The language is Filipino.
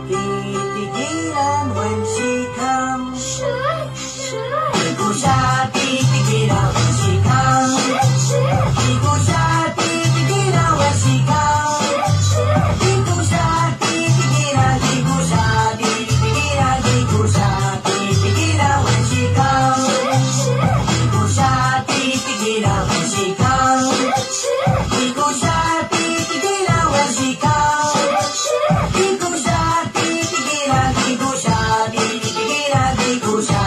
titigilan when she comes. Should. Di ko siya titigilan when she comes. Di ko siya titigilan when she comes. Di ko siya titigilan, di ko siya titigilan, di ko siya titigilan when she comes. Di ko siya titigilan when she comes. Di ko siya titigilan when she comes. Di ko siya titigilan, di ko siya titigilan, di ko siya